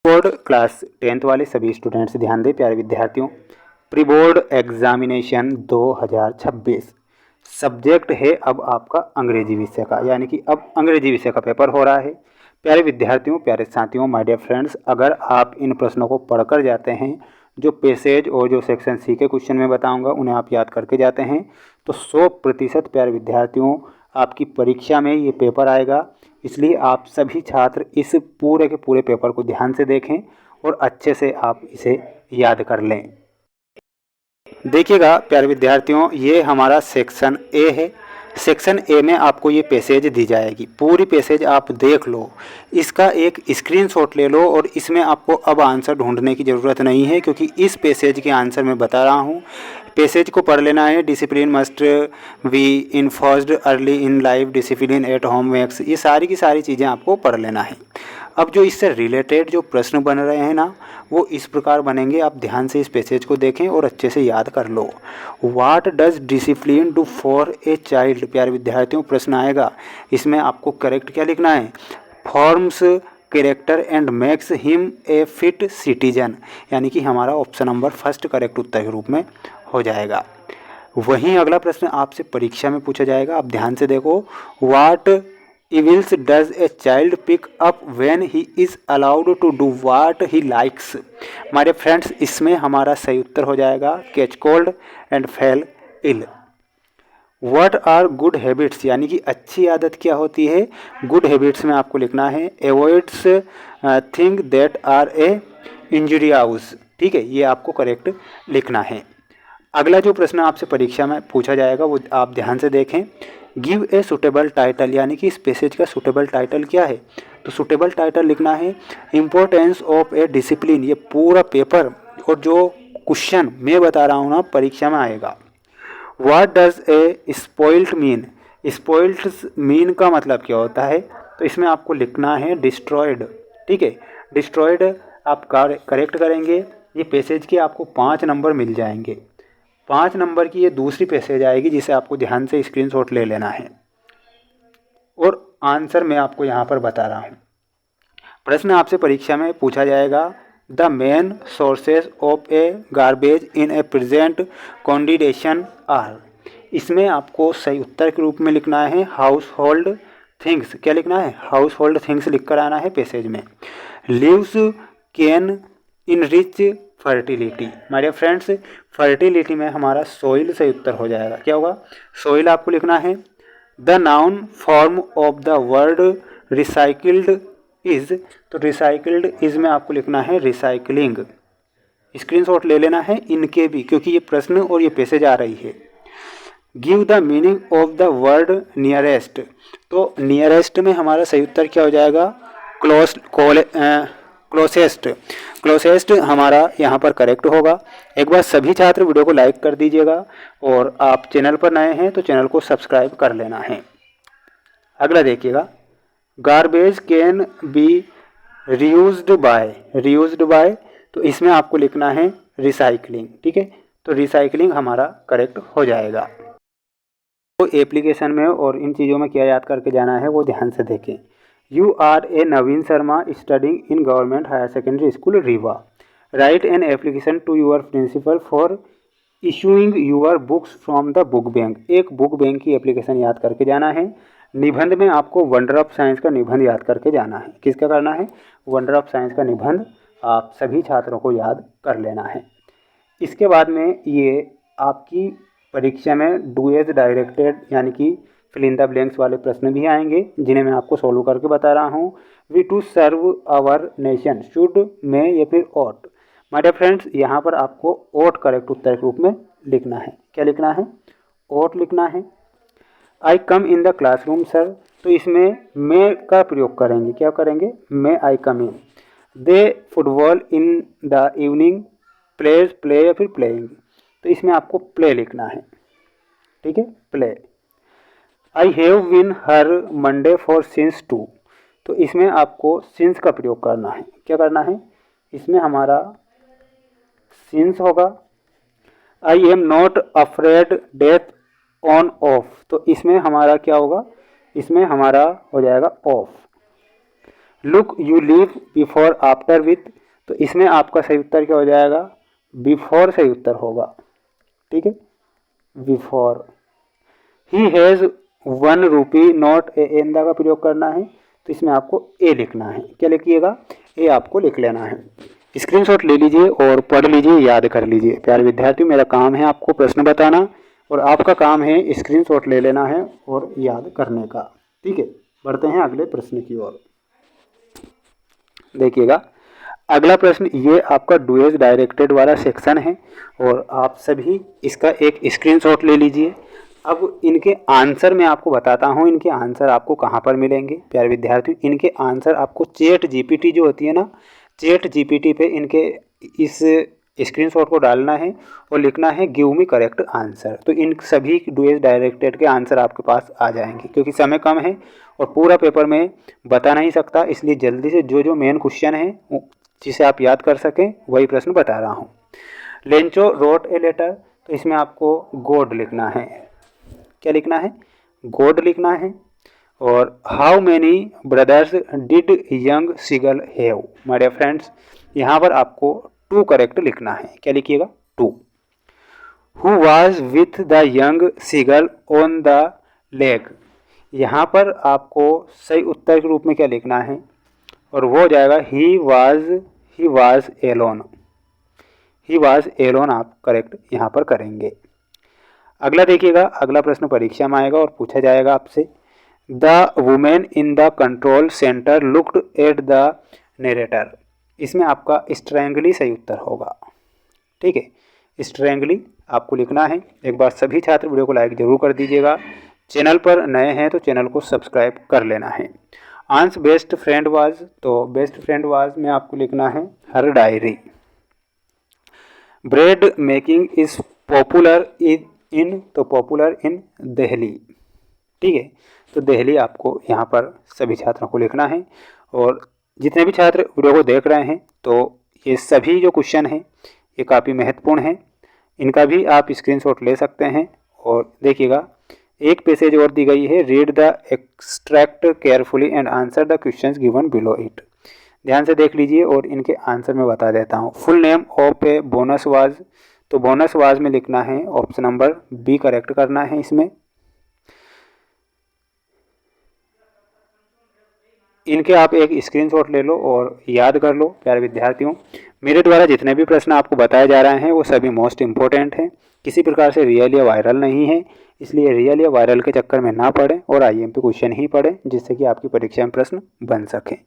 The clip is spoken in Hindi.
बोर्ड क्लास 10th वाले सभी स्टूडेंट्स ध्यान दें प्यारे विद्यार्थियों। प्री बोर्ड एग्जामिनेशन 2026 सब्जेक्ट है अब आपका अंग्रेजी विषय का, यानी कि अब अंग्रेजी विषय का पेपर हो रहा है। प्यारे विद्यार्थियों, प्यारे साथियों, माय डियर फ्रेंड्स, अगर आप इन प्रश्नों को पढ़कर जाते हैं, जो पैसेज और जो सेक्शन सी के क्वेश्चन में बताऊंगा उन्हें आप याद करके जाते हैं, तो 100% प्यारे विद्यार्थियों आपकी परीक्षा में ये पेपर आएगा। इसलिए आप सभी छात्र इस पूरे के पूरे पेपर को ध्यान से देखें और अच्छे से आप इसे याद कर लें। देखिएगा प्यारे विद्यार्थियों, ये हमारा सेक्शन ए है। सेक्शन ए में आपको ये पैसेज दी जाएगी, पूरी पैसेज आप देख लो, इसका एक स्क्रीनशॉट ले लो और इसमें आपको अब आंसर ढूंढने की ज़रूरत नहीं है, क्योंकि इस पैसेज के आंसर मैं बता रहा हूँ। पैसेज को पढ़ लेना है। Discipline must be enforced early in life, discipline at home makes, ये सारी की सारी चीज़ें आपको पढ़ लेना है। अब जो इससे रिलेटेड जो प्रश्न बन रहे हैं ना, वो इस प्रकार बनेंगे। आप ध्यान से इस पैसेज को देखें और अच्छे से याद कर लो। What does discipline do for a child, प्यारे विद्यार्थियों प्रश्न आएगा। इसमें आपको करेक्ट क्या लिखना है, forms character and makes him a fit citizen, यानी कि हमारा ऑप्शन नंबर फर्स्ट करेक्ट उत्तर के रूप में हो जाएगा। वहीं अगला प्रश्न आपसे परीक्षा में पूछा जाएगा, आप ध्यान से देखो। What evils does a child pick up when he is allowed to do what he likes. हमारे फ्रेंड्स, इसमें हमारा सही उत्तर हो जाएगा catch cold and fall ill. What are good habits, यानी कि अच्छी आदत क्या होती है। गुड हैबिट्स में आपको लिखना है avoids thing that are a injurious, ठीक है, ये आपको करेक्ट लिखना है। अगला जो प्रश्न आपसे परीक्षा में पूछा जाएगा वो आप ध्यान से देखें। गिव ए सुटेबल टाइटल, यानी कि इस पैसेज का सुटेबल टाइटल क्या है। तो सुटेबल टाइटल लिखना है इम्पोर्टेंस ऑफ ए डिसिप्लिन। ये पूरा पेपर और जो क्वेश्चन मैं बता रहा हूँ ना परीक्षा में आएगा। What does a spoiled mean, spoiled mean का मतलब क्या होता है। तो इसमें आपको लिखना है डिस्ट्रॉयड, ठीक है, डिस्ट्रॉयड आप करेक्ट करेंगे। ये पैसेज के आपको 5 नंबर मिल जाएंगे। 5 नंबर की ये दूसरी पैसेज आएगी, जिसे आपको ध्यान से स्क्रीनशॉट ले लेना है और आंसर मैं आपको यहाँ पर बता रहा हूँ। प्रश्न आपसे परीक्षा में पूछा जाएगा the main sources of a garbage in a present condition are. इसमें आपको सही उत्तर के रूप में लिखना है हाउस होल्ड थिंग्स। क्या लिखना है, हाउस होल्ड थिंग्स लिख कर आना है पैसेज में। लीव्स कैन इनरिच फर्टिलिटी, हमारे फ्रेंड्स फर्टिलिटी में हमारा सोइल सही उत्तर हो जाएगा। क्या होगा, सोइल आपको लिखना है। The noun form of the word recycled is, तो रिसाइकिल्ड इज में आपको लिखना है रिसाइकलिंग। स्क्रीनशॉट ले लेना है इनके भी, क्योंकि ये प्रश्न और ये पैसेज आ रही है। Give the meaning of the word nearest, तो नियरेस्ट में हमारा सही उत्तर क्या हो जाएगा, क्लोसेस्ट। क्लोसेस्ट हमारा यहाँ पर करेक्ट होगा। एक बार सभी छात्र वीडियो को लाइक कर दीजिएगा और आप चैनल पर नए हैं तो चैनल को सब्सक्राइब कर लेना है। अगला देखिएगा, garbage can be reused by, तो इसमें आपको लिखना है रिसाइकलिंग, ठीक है, तो रिसाइकलिंग हमारा करेक्ट हो जाएगा। तो एप्लीकेशन में और इन चीज़ों में क्या याद करके जाना है वो ध्यान से देखें। You are a Naveen Sharma studying in government higher secondary school Rewa. Write an application to your principal for issuing your books from the book bank. एक बुक बैंक की एप्लीकेशन याद करके जाना है। निबंध में आपको वंडर ऑफ साइंस का निबंध याद करके जाना है। किसका करना है, वंडर ऑफ साइंस का निबंध आप सभी छात्रों को याद कर लेना है। इसके बाद में ये आपकी परीक्षा में डू एज डायरेक्टेड, यानी कि फिल इन द ब्लैंक्स वाले प्रश्न भी आएंगे, जिन्हें मैं आपको सोल्व करके बता रहा हूँ। We to serve our nation, should, में या फिर ऑट। माय डियर फ्रेंड्स, यहाँ पर आपको ऑट करेक्ट उत्तर के रूप में लिखना है। क्या लिखना है, ऑट लिखना है। I come in the classroom sir, तो इसमें मैं का प्रयोग करेंगे। क्या करेंगे, मैं I come in. They football in the evening, plays, play या फिर प्लेइंग, तो इसमें आपको प्ले लिखना है, ठीक है, play. I have been here Monday for since 2, तो इसमें आपको सिंस का प्रयोग करना है। क्या करना है, इसमें हमारा सिंस होगा। I am not afraid death on off, तो इसमें हमारा क्या होगा, इसमें हमारा हो जाएगा of. Look you leave before after with, तो इसमें आपका सही उत्तर क्या हो जाएगा, बिफोर सही उत्तर होगा। ठीक है, before. He has 1 rupee note a एंदा का प्रयोग करना है, तो इसमें आपको ए लिखना है। क्या लिखिएगा, ए आपको लिख लेना है। स्क्रीनशॉट ले लीजिए और पढ़ लीजिए, याद कर लीजिए। प्यारे विद्यार्थियों, मेरा काम है आपको प्रश्न बताना और आपका काम है स्क्रीनशॉट ले लेना है और याद करने का। ठीक है, बढ़ते हैं अगले प्रश्न की ओर। देखिएगा अगला प्रश्न, ये आपका डुएज डायरेक्टेड वाला सेक्शन है और आप सभी इसका एक स्क्रीनशॉट ले लीजिए। अब इनके आंसर मैं आपको बताता हूँ, इनके आंसर आपको कहाँ पर मिलेंगे। प्यारे विद्यार्थियों, इनके आंसर आपको चैट जीपीटी जो होती है ना, चैट जीपीटी पे इनके इस स्क्रीनशॉट को डालना है और लिखना है गिव मी करेक्ट आंसर। तो इन सभी डुएज डायरेक्टेड के आंसर आपके पास आ जाएंगे। क्योंकि समय कम है और पूरा पेपर में बता नहीं सकता, इसलिए जल्दी से जो जो मेन क्वेश्चन है जिसे आप याद कर सकें वही प्रश्न बता रहा हूँ। लेंचो रोट ए लेटर, तो इसमें आपको गॉड लिखना है। क्या लिखना है, गॉड लिखना है। और how many brothers did young seagull have, my dear friends, यहाँ पर आपको 2 करेक्ट लिखना है। क्या लिखिएगा, 2। Who was with the young seagull on the lake, यहाँ पर आपको सही उत्तर के रूप में क्या लिखना है, और वो हो जाएगा he was alone. He was alone आप करेक्ट यहाँ पर करेंगे। अगला देखिएगा, अगला प्रश्न परीक्षा में आएगा और पूछा जाएगा आपसे, the women in the control centre looked at the narrator, इसमें आपका स्ट्रेंगली सही उत्तर होगा। ठीक है, स्ट्रेंगली आपको लिखना है। एक बार सभी छात्र वीडियो को लाइक जरूर कर दीजिएगा। चैनल पर नए हैं तो चैनल को सब्सक्राइब कर लेना है। आंस बेस्ट फ्रेंड वाज, तो बेस्ट फ्रेंड वाज में आपको लिखना है her diary. Bread making is popular in, तो पॉपुलर इन दिल्ली। ठीक है, तो दिल्ली आपको यहाँ पर सभी छात्रों को लिखना है। और जितने भी छात्र वीडियो को देख रहे हैं, तो ये सभी जो क्वेश्चन हैं ये काफ़ी महत्वपूर्ण हैं, इनका भी आप स्क्रीनशॉट ले सकते हैं। और देखिएगा एक पैसेज और दी गई है, read the extract carefully and answer the questions given below it. ध्यान से देख लीजिए और इनके आंसर मैं बता देता हूँ। Full name of a bonus was, तो बोनस वाज में लिखना है ऑप्शन नंबर बी करेक्ट करना है। इसमें इनके आप एक स्क्रीनशॉट ले लो और याद कर लो। प्यारे विद्यार्थियों, मेरे द्वारा जितने भी प्रश्न आपको बताए जा रहे हैं वो सभी मोस्ट इम्पोर्टेंट हैं, किसी प्रकार से रियल या वायरल नहीं है। इसलिए रियल या वायरल के चक्कर में ना पड़ें और आईएमपी क्वेश्चन ही पढ़ें, जिससे कि आपकी परीक्षा में प्रश्न बन सकें।